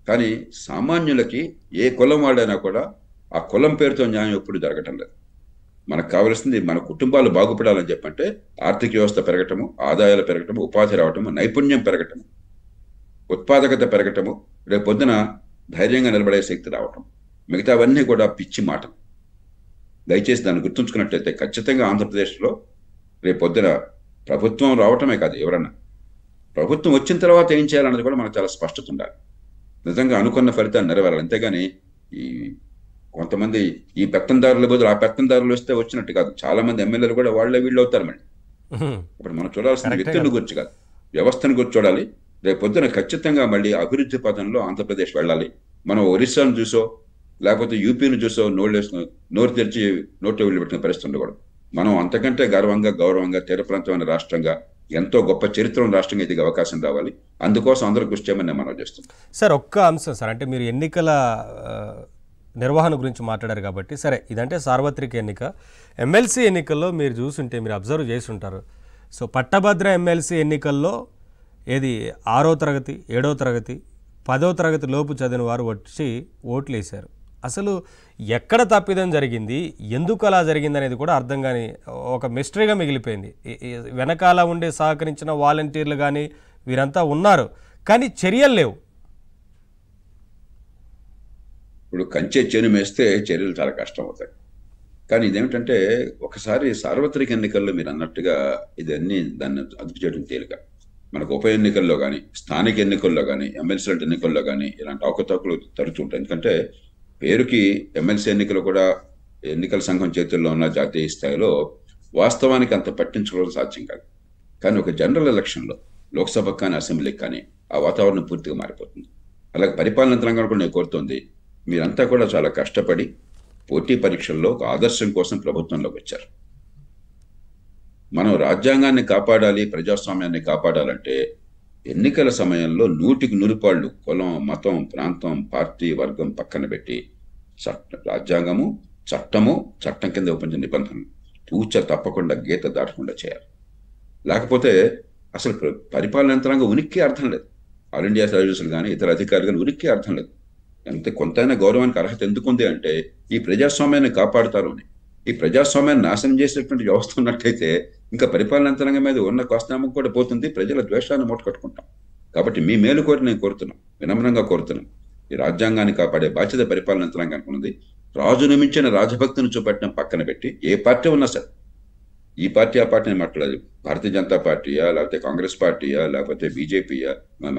కానీ సామాన్యులకి ఏ కులం వాడైనా కూడా ఆ కులం పేరుతో న్యాయం ఎప్పుడు జరగటం లేదు. మనకు కావాల్సింది మన కుటుంబాలు బాగుపడాలని చెప్పంటే ఆర్థిక వ్యవస్థ పెరగటము, ఆదాయాలు పెరగటము, ఉపాధి రావటము, నైపుణ్యం పెరగటము, ఉత్పాదకత పెరగటము, రేపు పొద్దున ధైర్యంగా నిలబడే శక్తి రావటం. మిగతావన్నీ కూడా పిచ్చి మాట. దయచేసి దాన్ని గుర్తుంచుకున్నట్లయితే ఖచ్చితంగా ఆంధ్రప్రదేశ్లో రేపు పొద్దున ప్రభుత్వం రావటమే కాదు, ఎవరన్నా ప్రభుత్వం వచ్చిన తర్వాత ఏం చేయాలన్నది కూడా మనకు చాలా స్పష్టత ఉండాలి. నిజంగా అనుకున్న ఫలితాన్ని నెరవేరాలి. అంతేగాని ఈ కొంతమంది ఈ పెత్తందారుల బదులు ఆ పెత్తందారులు వస్తే వచ్చినట్టు కాదు. చాలా మంది ఎమ్మెల్యేలు కూడా వాళ్ళే వీళ్ళు అవుతారు. మళ్ళీ ఇప్పుడు మనం చూడాల్సిన వ్యక్తులను గురించి కాదు, వ్యవస్థను గురించి చూడాలి. రేపు పొద్దున ఖచ్చితంగా మళ్ళీ అభివృద్ధి పథంలో ఆంధ్రప్రదేశ్ వెళ్ళాలి. మనం ఒరిస్సాను చూసో లేకపోతే యూపీని చూసో నోరు తెరిచి నోట్లో వెళ్ళి పెట్టిన పరిస్థితి ఉండకూడదు. మనం అంతకంటే గర్వంగా, గౌరవంగా, తీర ప్రాంతమైన రాష్ట్రంగా, ఎంతో గొప్ప చరిత్ర ఉన్న రాష్ట్రంగా ఎదిగే అవకాశం రావాలి. అందుకోసం అందరూ కృషి చేయమని నేను మనం చేస్తున్నాం. సార్, ఒక్క అంశం సార్, అంటే మీరు ఎన్నికల నిర్వహణ గురించి మాట్లాడారు కాబట్టి, సరే ఇదంటే సార్వత్రిక ఎన్నిక. ఎమ్మెల్సీ ఎన్నికల్లో మీరు చూసుంటే, మీరు అబ్జర్వ్ చేసి ఉంటారు. సో పట్టభద్ర ఎమ్మెల్సీ ఎన్నికల్లో ఏది 6వ తరగతి, 7వ తరగతి, 10వ తరగతి లోపు చదివిన వారు వచ్చి ఓట్లు వేశారు. అసలు ఎక్కడ తప్పిదం జరిగింది, ఎందుకు అలా జరిగింది అనేది కూడా అర్థం కాని ఒక మిస్టరీగా మిగిలిపోయింది. వెనకాల ఉండే సహకరించిన వాలంటీర్లు కానీ వీరంతా ఉన్నారు, కానీ చర్యలు లేవు. ఇప్పుడు కంచె చేను మేస్తే చర్యలు చాలా కష్టం అవుతాయి. కానీ ఇదేమిటంటే ఒకసారి సార్వత్రిక ఎన్నికల్లో మీరు అన్నట్టుగా దాన్ని అదుపు చేయడం తేలిక. మనకు ఉప ఎన్నికల్లో కానీ, స్థానిక ఎన్నికల్లో కానీ, ఎమ్మెల్సీ ఎన్నికల్లో కానీ ఇలాంటి అవకతవకలు తరచూ ఉంటాయి. ఎందుకంటే పేరుకి ఎమ్మెల్సీ ఎన్నికలు కూడా ఎన్నికల సంఘం చేతుల్లో ఉన్న జాతీయ స్థాయిలో వాస్తవానికి అంత పట్టించుకోవడం సాధ్యం కాదు. కానీ ఒక జనరల్ ఎలక్షన్లో లోక్సభకు కానీ, అసెంబ్లీకి కానీ ఆ వాతావరణం పూర్తిగా మారిపోతుంది. అలాగే పరిపాలన యంత్రాంగం కూడా నేను కోరుతోంది, మీరంతా కూడా చాలా కష్టపడి పోటీ పరీక్షల్లో ఒక ఆదర్శం కోసం ప్రభుత్వంలోకి వచ్చారు. మనం రాజ్యాంగాన్ని కాపాడాలి, ప్రజాస్వామ్యాన్ని కాపాడాలంటే ఎన్నికల సమయంలో 100కి 100 కులం, మతం, ప్రాంతం, పార్టీ, వర్గం పక్కన పెట్టి రాజ్యాంగము, చట్టము, చట్టం కింద ఉపయోగించిన నిబంధనలు తూచ తప్పకుండా గీత దాటకుండా చేయాలి. లేకపోతే అసలు పరిపాలన యంత్రాంగం ఉనికి అర్థం లేదు. ఆల్ ఇండియా సర్వీసులు కానీ ఇతర అధికారులు కానీ ఉనికి అర్థం లేదు. కొంతైనా గౌరవానికి అర్హత ఎందుకుంది అంటే ఈ ప్రజాస్వామ్యాన్ని కాపాడుతారు అని. ఈ ప్రజాస్వామ్యాన్ని నాశనం చేసేటువంటి వ్యవస్థ ఉన్నట్టయితే ఇంకా పరిపాలన యంత్రాంగం మీద ఉన్న కోస్తామం కూడా పోతుంది, ప్రజల ద్వేషాన్ని మూటకట్టుకుంటాం. కాబట్టి మీ మేలు కోరి నేను కోరుతున్నాం, వినమ్రంగా కోరుతున్నాం. ఈ రాజ్యాంగాన్ని కాపాడే బాధ్యత పరిపాలన యంత్రాంగానికి ఉన్నది. రాజును మించిన రాజభక్తిని చూపెట్టడం పక్కన పెట్టి ఏ పార్టీ ఉన్నా సరే, ఈ పార్టీ ఆ పార్టీని మాట్లాడదు, భారతీయ జనతా పార్టీయా, లేకపోతే కాంగ్రెస్ పార్టీయా, లేకపోతే బీజేపీయా, మన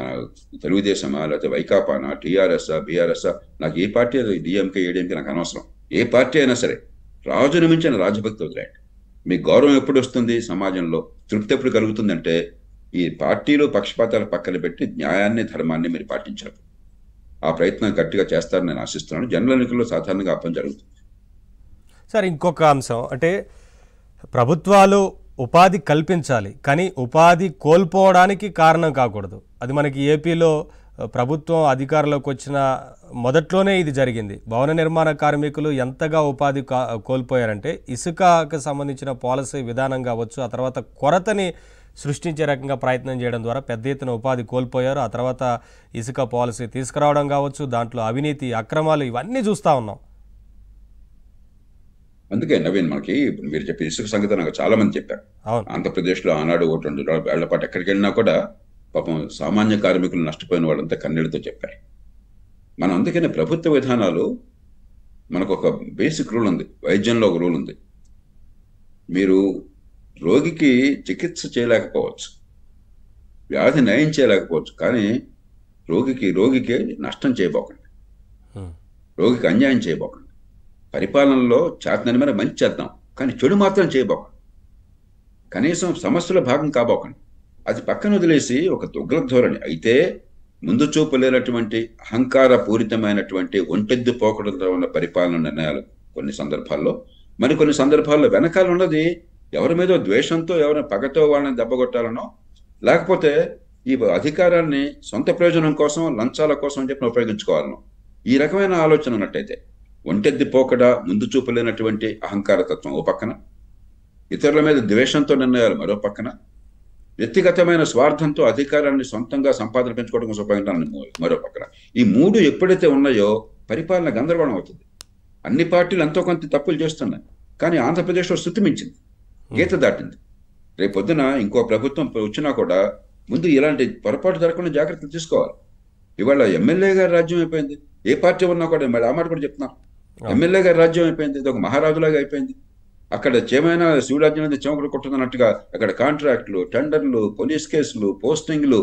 తెలుగుదేశమా, లేకపోతే వైకాపానా, టీఆర్ఎస్ఆ, బీఆర్ఎస్ఆ, నాకు ఏ పార్టీ, డిఎంకే, ఏడీఎంకే నాకు అనవసరం. ఏ పార్టీ అయినా సరే రాజును మించిన రాజభక్తి వదిలేండి. మీ గౌరవం ఎప్పుడు వస్తుంది, సమాజంలో తృప్తి ఎప్పుడు కలుగుతుందంటే ఈ పార్టీలు పక్షపాతాలు పక్కన పెట్టి న్యాయాన్ని, ధర్మాన్ని మీరు పాటించారు. ఆ ప్రయత్నం గట్టిగా చేస్తారని నేను ఆశిస్తున్నాను. జనరల్ ఎన్నికల్లో సాధారణంగా ఆ పని జరుగుతుంది. సార్, ఇంకొక అంశం అంటే ప్రభుత్వాలు ఉపాధి కల్పించాలి, కానీ ఉపాధి కోల్పోవడానికి కారణం కాకూడదు. అది మనకి ఏపీలో ప్రభుత్వం అధికారంలోకి వచ్చిన మొదట్లోనే ఇది జరిగింది. భవన నిర్మాణ కార్మికులు ఎంతగా ఉపాధి కోల్పోయారంటే ఇసుకకు సంబంధించిన పాలసీ విధానం కావచ్చు, ఆ తర్వాత కొరతని సృష్టించే రకంగా ప్రయత్నం చేయడం ద్వారా పెద్ద ఎత్తున ఉపాధి కోల్పోయారు. ఆ తర్వాత ఇసుక పాలసీ తీసుకురావడం కావచ్చు, దాంట్లో అవినీతి, అక్రమాలు ఇవన్నీ చూస్తూ ఉన్నాం. అందుకే నవీన్, మనకి మీరు చెప్పే ఇసుక సంగతి నాకు చాలా మంది చెప్పారు. ఆంధ్రప్రదేశ్లో ఆనాడు 1-2 ఏళ్ల పాటు ఎక్కడికి వెళ్ళినా కూడా పాపం సామాన్య కార్మికులు నష్టపోయిన వాళ్ళంతా కన్నీళ్లతో చెప్పారు. మనం అందుకనే ప్రభుత్వ విధానాలు, మనకు ఒక బేసిక్ రూల్ ఉంది, వైద్యంలో ఒక రూల్ ఉంది. మీరు రోగికి చికిత్స చేయలేకపోవచ్చు, వ్యాధి నయం చేయలేకపోవచ్చు, కానీ రోగికి నష్టం చేయబోకండి, రోగికి అన్యాయం చేయబోకండి. పరిపాలనలో చేతనని మీద మంచి చేద్దాం, కానీ చెడు మాత్రం చేయబోకండి. కనీసం సమస్యలో భాగం కాబోకండి. అది పక్కన వదిలేసి ఒక దుగ్లక్ ధోరణి అయితే ముందు చూపు లేనటువంటి అహంకార పూరితమైనటువంటి ఒంటెద్దు పోకడంతో ఉన్న పరిపాలన నిర్ణయాలు కొన్ని సందర్భాల్లో, మరికొన్ని సందర్భాల్లో వెనకాల ఉన్నది ఎవరి మీదో ద్వేషంతో, ఎవరి పగతో వాళ్ళని దెబ్బగొట్టాలనో, లేకపోతే ఈ అధికారాన్ని సొంత ప్రయోజనం కోసం, లంచాల కోసం అని చెప్పి ఉపయోగించుకోవాలనో, ఈ రకమైన ఆలోచన ఉన్నట్టయితే ఒంటెద్ది పోకడ, ముందు చూపు లేనటువంటి అహంకార తత్వం ఓ పక్కన, ఇతరుల మీద ద్వేషంతో నిర్ణయాలు మరో పక్కన, వ్యక్తిగతమైన స్వార్థంతో అధికారాన్ని సొంతంగా సంపాదన పెంచుకోవడం కోసం ఉపయోగించాలని మరో పక్కన, ఈ మూడు ఎప్పుడైతే ఉన్నాయో పరిపాలన గందరగోళం అవుతుంది. అన్ని పార్టీలు ఎంతో కొంత తప్పులు చేస్తున్నాయి, కానీ ఆంధ్రప్రదేశ్లో శృతి మించింది, గీత దాటింది. రేపు పొద్దున ఇంకో ప్రభుత్వం వచ్చినా కూడా ముందు ఇలాంటి పొరపాటు జరగకుండా జాగ్రత్తలు తీసుకోవాలి. ఇవాళ ఎమ్మెల్యే గారి రాజ్యం అయిపోయింది. ఏ పార్టీ ఉన్నా కూడా మరి ఆ మాట కూడా చెప్తున్నారు, ఎమ్మెల్యే గారి రాజ్యం అయిపోయింది. ఇది ఒక మహారాజులాగా అయిపోయింది. అక్కడ చేమైనా శివరాజ్యం అనేది చెమకుడు కొట్టుతున్నట్టుగా అక్కడ కాంట్రాక్టులు, టెండర్లు, పోలీస్ కేసులు, పోస్టింగ్లు,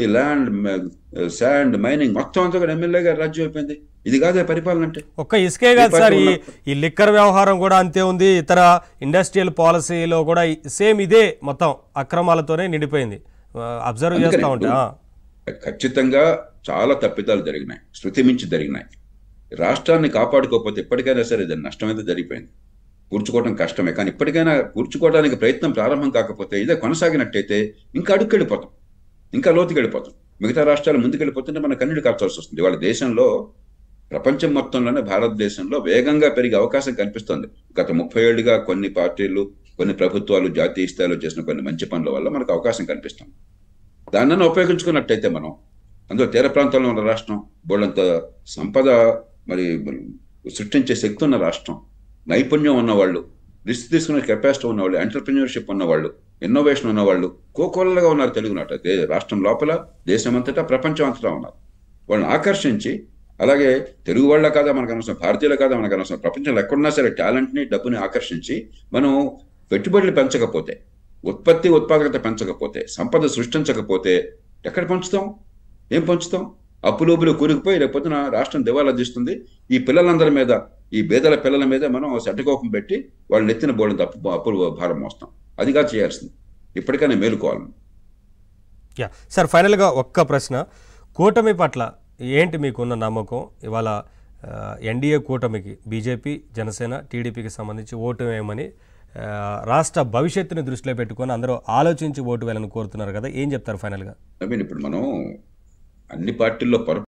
ఈ ల్యాండ్, శాండ్, మైనింగ్ మొత్తం అంతా కూడా ఎమ్మెల్యే గారి రాజ్యం అయిపోయింది. ఇది కాదే పరిపాలన అంటే. ఒక్క ఇసుకే కాదు సార్, ఈ లిక్కర్ వ్యవహారం కూడా అంతే ఉంది. ఇతర ఇండస్ట్రియల్ పాలసీలో కూడా సేమ్ ఇదే, మొత్తం అక్రమాలతోనే నిండిపోయింది. అబ్జర్వ్ చేస్తూ ఉంటా. ఖచ్చితంగా చాలా తప్పిదాలు జరిగినాయి, శృతి మించి జరిగినాయి. రాష్ట్రాన్ని కాపాడుకోకపోతే ఇప్పటికైనా సరే దాని నష్టం అయితే జరిగిపోయింది. కూర్చుకోవడం కష్టమే, కానీ ఇప్పటికైనా కూర్చుకోవడానికి ప్రయత్నం ప్రారంభం కాకపోతే ఇదే కొనసాగినట్టయితే ఇంకా అడుక్కెళ్ళిపోతాం, ఇంకా లోతుకెళ్ళిపోతాం. మిగతా రాష్ట్రాలు ముందుకెళ్ళిపోతుంటే మన కన్నీళ్ళు కార్చాల్సి వస్తుంది. వాళ్ళ దేశంలో, ప్రపంచం మొత్తంలోనే భారతదేశంలో వేగంగా పెరిగే అవకాశం కనిపిస్తుంది. గత 30 ఏళ్లుగా కొన్ని పార్టీలు, కొన్ని ప్రభుత్వాలు జాతీయ స్థాయిలో చేసిన కొన్ని మంచి పనుల వల్ల మనకు అవకాశం కనిపిస్తుంది. దాన్ని ఉపయోగించుకున్నట్టయితే మనం, అందులో తీర ప్రాంతంలో ఉన్న రాష్ట్రం, బోళ్ళంత సంపద మరి సృష్టించే శక్తి ఉన్న రాష్ట్రం, నైపుణ్యం ఉన్నవాళ్ళు, రిస్క్ తీసుకునే కెపాసిటీ ఉన్నవాళ్ళు, ఎంటర్ప్రిన్యూర్షిప్ ఉన్నవాళ్ళు, ఇన్నోవేషన్ ఉన్నవాళ్ళు కోకొల్లగా ఉన్నారు తెలుగునాట. రాష్ట్రం లోపల, దేశమంతటా, ప్రపంచం అంతటా ఉన్నారు. వాళ్ళని ఆకర్షించి, అలాగే తెలుగు వాళ్ళ కాదా మనకు అనవసరం, భారతీయుల కాదా మనకు అనవసరం, ప్రపంచంలో ఎక్కడున్నా సరే టాలెంట్ని, డబ్బుని ఆకర్షించి మనం పెట్టుబడులు పెంచకపోతే, ఉత్పత్తి ఉత్పాదకత పెంచకపోతే, సంపద సృష్టించకపోతే ఎక్కడ పంచుతాం, ఏం పంచుతాం? అప్పులోపులు కూరుకుపోయి రేపొద్దున రాష్ట్రం దివాలా తీస్తుంది. ఈ పిల్లలందరి మీద, ఈ పేదల పిల్లల మీద మనం సెటకోపం పెట్టి వాళ్ళు నెత్తిన బోళ్ళ అప్పులు భారం మోస్తాం. అదిగా చేయాల్సింది. ఇప్పటికైనా మేలుకోవాలి. యా సార్, ఫైనల్గా ఒక్క ప్రశ్న. కూటమి పట్ల ఏంటి మీకున్న నమ్మకం? ఇవాళ ఎన్డీఏ కూటమికి బీజేపీ, జనసేన, టీడీపీకి సంబంధించి ఓటు వేయమని రాష్ట్ర భవిష్యత్తుని దృష్టిలో పెట్టుకొని అందరూ ఆలోచించి ఓటు వేయాలని కోరుతున్నారు కదా, ఏం చెప్తారు ఫైనల్గా? ఇప్పుడు మనం అన్ని పార్టీల్లో